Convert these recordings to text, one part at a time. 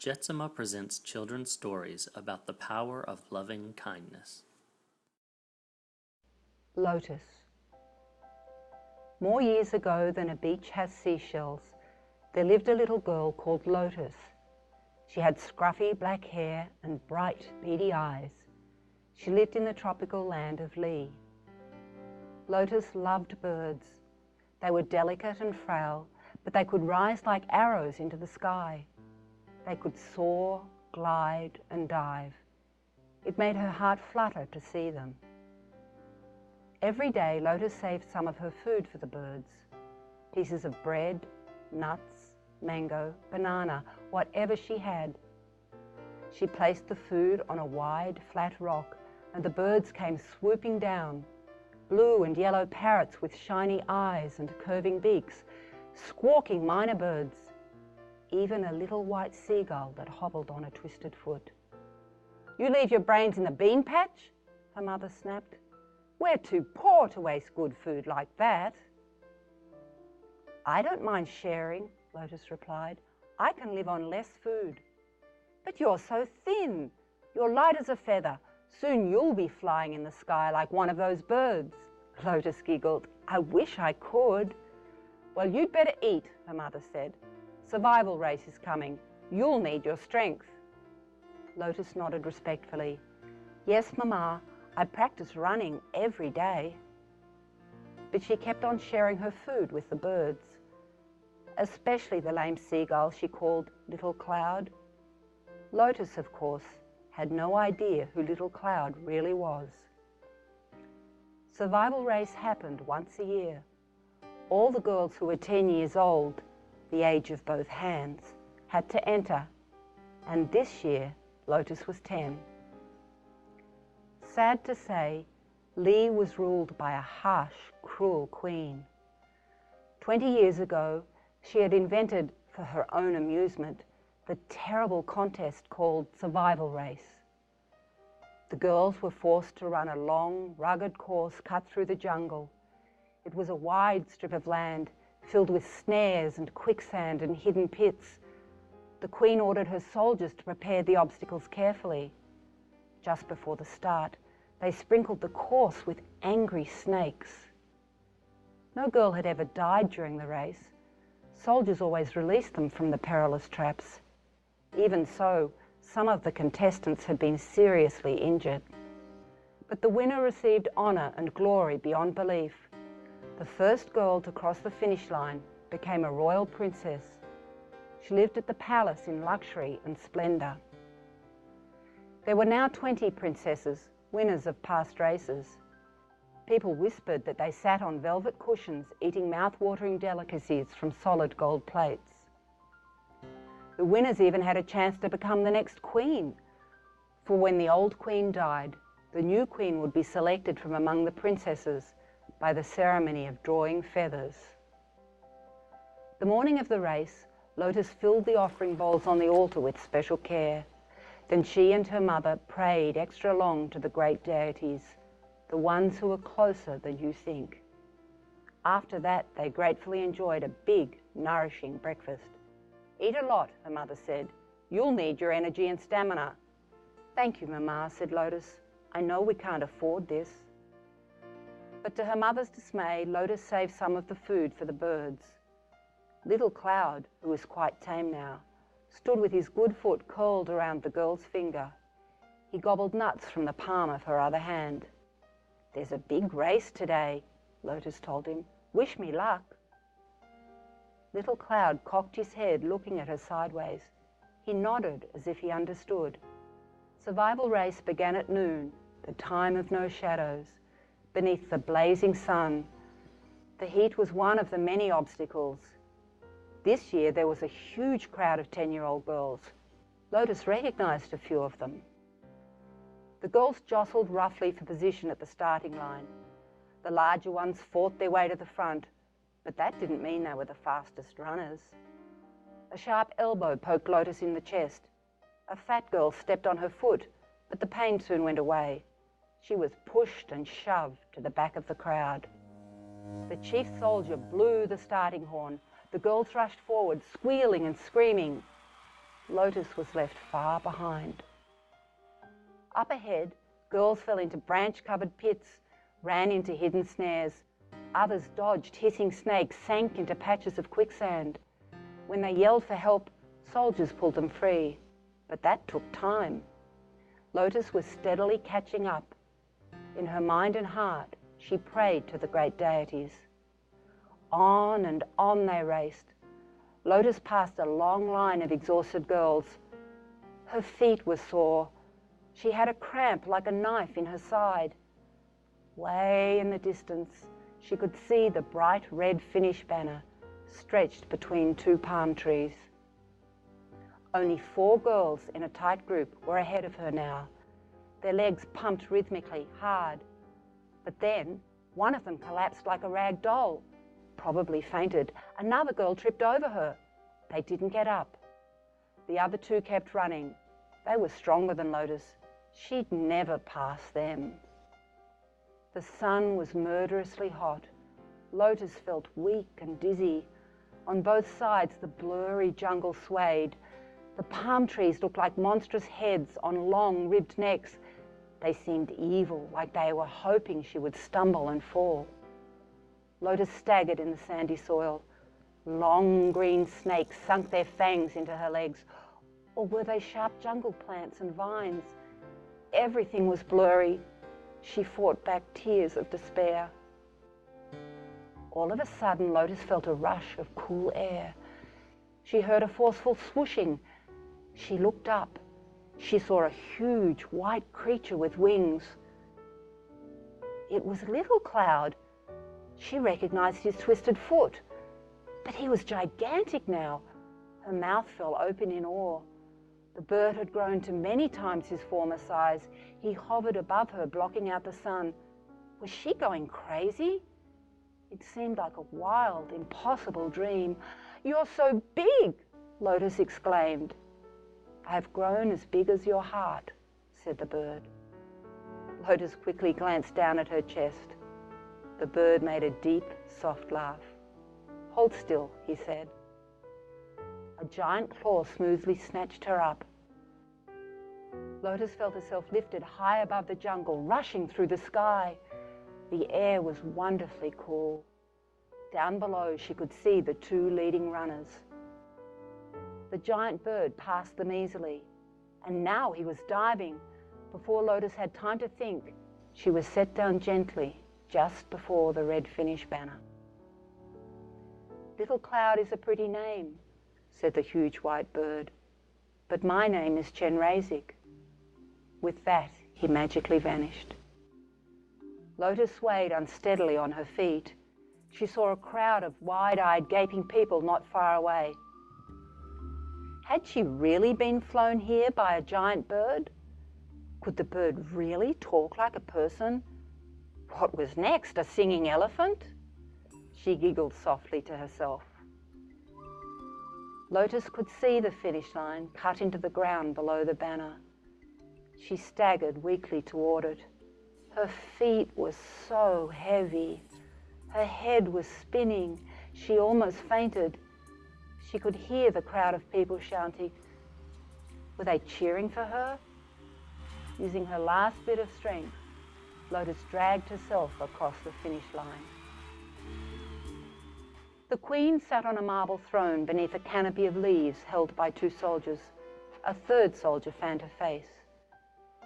Jetsunma presents children's stories about the power of loving kindness. Lotus. More years ago than a beach has seashells, there lived a little girl called Lotus. She had scruffy black hair and bright, beady eyes. She lived in the tropical land of Lee. Lotus loved birds. They were delicate and frail, but they could rise like arrows into the sky. They could soar, glide, and dive. It made her heart flutter to see them. Every day, Lotus saved some of her food for the birds. Pieces of bread, nuts, mango, banana, whatever she had. She placed the food on a wide, flat rock, and the birds came swooping down. Blue and yellow parrots with shiny eyes and curving beaks, squawking minor birds, even a little white seagull that hobbled on a twisted foot. "You leave your brains in the bean patch?" her mother snapped. "We're too poor to waste good food like that." "I don't mind sharing," Lotus replied. "I can live on less food." "But you're so thin. You're light as a feather. Soon you'll be flying in the sky like one of those birds." Lotus giggled. "I wish I could." "Well, you'd better eat," her mother said. "Survival race is coming. You'll need your strength." Lotus nodded respectfully. "Yes, Mama, I practice running every day." But she kept on sharing her food with the birds, especially the lame seagull she called Little Cloud. Lotus, of course, had no idea who Little Cloud really was. Survival race happened once a year. All the girls who were 10 years old, the age of both hands, had to enter, and this year Lotus was 10. Sad to say, Lee was ruled by a harsh, cruel queen. 20 years ago, she had invented, for her own amusement, the terrible contest called Survival Race. The girls were forced to run a long, rugged course cut through the jungle. It was a wide strip of land filled with snares and quicksand and hidden pits. The queen ordered her soldiers to prepare the obstacles carefully. Just before the start, they sprinkled the course with angry snakes. No girl had ever died during the race. Soldiers always released them from the perilous traps. Even so, some of the contestants had been seriously injured. But the winner received honor and glory beyond belief. The first girl to cross the finish line became a royal princess. She lived at the palace in luxury and splendor. There were now 20 princesses, winners of past races. People whispered that they sat on velvet cushions eating mouth-watering delicacies from solid gold plates. The winners even had a chance to become the next queen, for when the old queen died, the new queen would be selected from among the princesses by the ceremony of drawing feathers. The morning of the race, Lotus filled the offering bowls on the altar with special care. Then she and her mother prayed extra long to the great deities, the ones who are closer than you think. After that, they gratefully enjoyed a big, nourishing breakfast. "Eat a lot," her mother said. "You'll need your energy and stamina." "Thank you, Mama," said Lotus. "I know we can't afford this." But to her mother's dismay, Lotus saved some of the food for the birds. Little Cloud, who was quite tame now, stood with his good foot curled around the girl's finger. He gobbled nuts from the palm of her other hand. "There's a big race today," Lotus told him. "Wish me luck." Little Cloud cocked his head, looking at her sideways. He nodded as if he understood. Survival race began at noon, the time of no shadows, beneath the blazing sun. The heat was one of the many obstacles. This year there was a huge crowd of 10-year-old girls. Lotus recognized a few of them. The girls jostled roughly for position at the starting line. The larger ones fought their way to the front, but that didn't mean they were the fastest runners. A sharp elbow poked Lotus in the chest. A fat girl stepped on her foot, but the pain soon went away. She was pushed and shoved to the back of the crowd. The chief soldier blew the starting horn. The girls rushed forward, squealing and screaming. Lotus was left far behind. Up ahead, girls fell into branch-covered pits, ran into hidden snares. Others dodged hissing snakes, sank into patches of quicksand. When they yelled for help, soldiers pulled them free. But that took time. Lotus was steadily catching up. In her mind and heart, she prayed to the great deities. On and on they raced. Lotus passed a long line of exhausted girls. Her feet were sore. She had a cramp like a knife in her side. Way in the distance, she could see the bright red finish banner stretched between two palm trees. Only 4 girls in a tight group were ahead of her now. Their legs pumped rhythmically, hard. But then, one of them collapsed like a rag doll, probably fainted. Another girl tripped over her. They didn't get up. The other 2 kept running. They were stronger than Lotus. She'd never pass them. The sun was murderously hot. Lotus felt weak and dizzy. On both sides, the blurry jungle swayed. The palm trees looked like monstrous heads on long, ribbed necks. They seemed evil, like they were hoping she would stumble and fall. Lotus staggered in the sandy soil. Long green snakes sunk their fangs into her legs. Or were they sharp jungle plants and vines? Everything was blurry. She fought back tears of despair. All of a sudden, Lotus felt a rush of cool air. She heard a forceful swooshing. She looked up. She saw a huge white creature with wings. It was Little Cloud. She recognized his twisted foot. But he was gigantic now. Her mouth fell open in awe. The bird had grown to many times his former size. He hovered above her, blocking out the sun. Was she going crazy? It seemed like a wild, impossible dream. "You're so big!" Lotus exclaimed. "I have grown as big as your heart," said the bird. Lotus quickly glanced down at her chest. The bird made a deep, soft laugh. "Hold still," he said. A giant claw smoothly snatched her up. Lotus felt herself lifted high above the jungle, rushing through the sky. The air was wonderfully cool. Down below, she could see the 2 leading runners. The giant bird passed them easily, and now he was diving. Before Lotus had time to think, she was set down gently just before the red finish banner. "Little Cloud is a pretty name," said the huge white bird, "but my name is Chenrezig." With that, he magically vanished. Lotus swayed unsteadily on her feet. She saw a crowd of wide-eyed, gaping people not far away. Had she really been flown here by a giant bird? Could the bird really talk like a person? What was next, a singing elephant? She giggled softly to herself. Lotus could see the finish line cut into the ground below the banner. She staggered weakly toward it. Her feet were so heavy. Her head was spinning. She almost fainted. She could hear the crowd of people shouting. Were they cheering for her? Using her last bit of strength, Lotus dragged herself across the finish line. The Queen sat on a marble throne beneath a canopy of leaves held by 2 soldiers. A 3rd soldier fanned her face.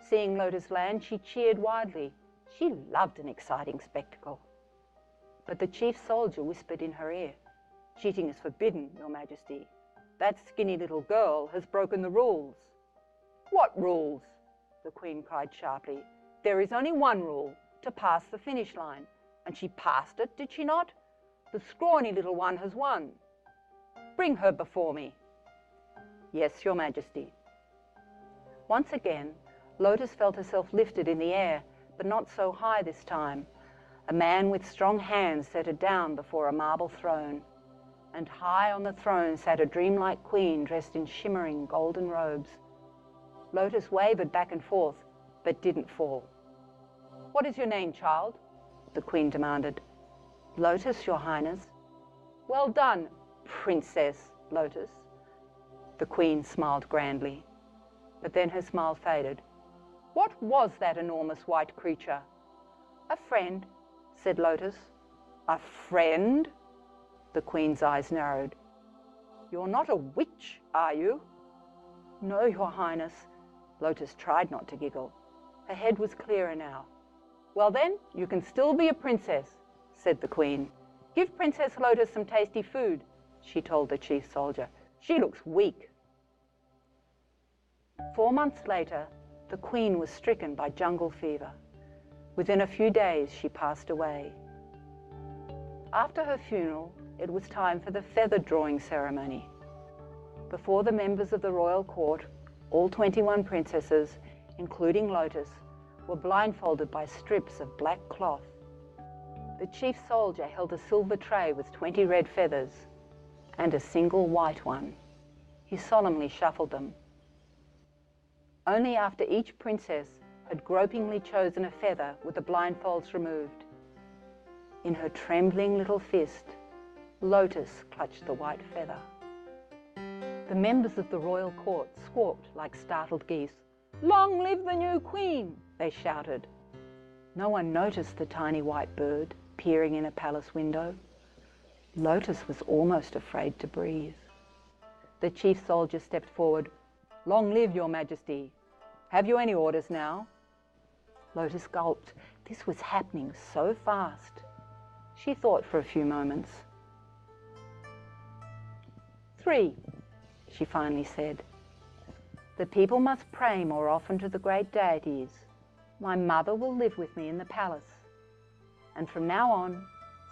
Seeing Lotus land, she cheered widely. She loved an exciting spectacle. But the chief soldier whispered in her ear, "Cheating is forbidden, Your Majesty. That skinny little girl has broken the rules." "What rules?" the Queen cried sharply. "There is only one rule, to pass the finish line. And she passed it, did she not? The scrawny little one has won. Bring her before me." "Yes, Your Majesty." Once again, Lotus felt herself lifted in the air, but not so high this time. A man with strong hands set her down before a marble throne. And high on the throne sat a dreamlike queen dressed in shimmering golden robes. Lotus wavered back and forth, but didn't fall. "What is your name, child?" the queen demanded. "Lotus, Your Highness." "Well done, Princess Lotus." The Queen smiled grandly, but then her smile faded. What was that enormous white creature? A friend, said Lotus. A friend? The Queen's eyes narrowed. You're not a witch, are you? No, Your Highness. Lotus tried not to giggle. Her head was clearer now. Well then, you can still be a princess, said the Queen. Give Princess Lotus some tasty food, she told the chief soldier. She looks weak. 4 months later, the Queen was stricken by jungle fever. Within a few days, she passed away. After her funeral, it was time for the feather drawing ceremony. Before the members of the royal court, all 21 princesses, including Lotus, were blindfolded by strips of black cloth. The chief soldier held a silver tray with 20 red feathers and a single white one. He solemnly shuffled them. Only after each princess had gropingly chosen a feather with the blindfolds removed. In her trembling little fist, Lotus clutched the white feather. The members of the royal court squawked like startled geese. Long live the new queen, they shouted. No one noticed the tiny white bird peering in a palace window. Lotus was almost afraid to breathe. The chief soldier stepped forward. Long live your majesty. Have you any orders now? Lotus gulped. This was happening so fast. She thought for a few moments. 3, she finally said. The people must pray more often to the great deities. My mother will live with me in the palace. And from now on,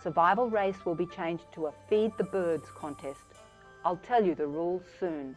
survival race will be changed to a feed the birds contest. I'll tell you the rules soon.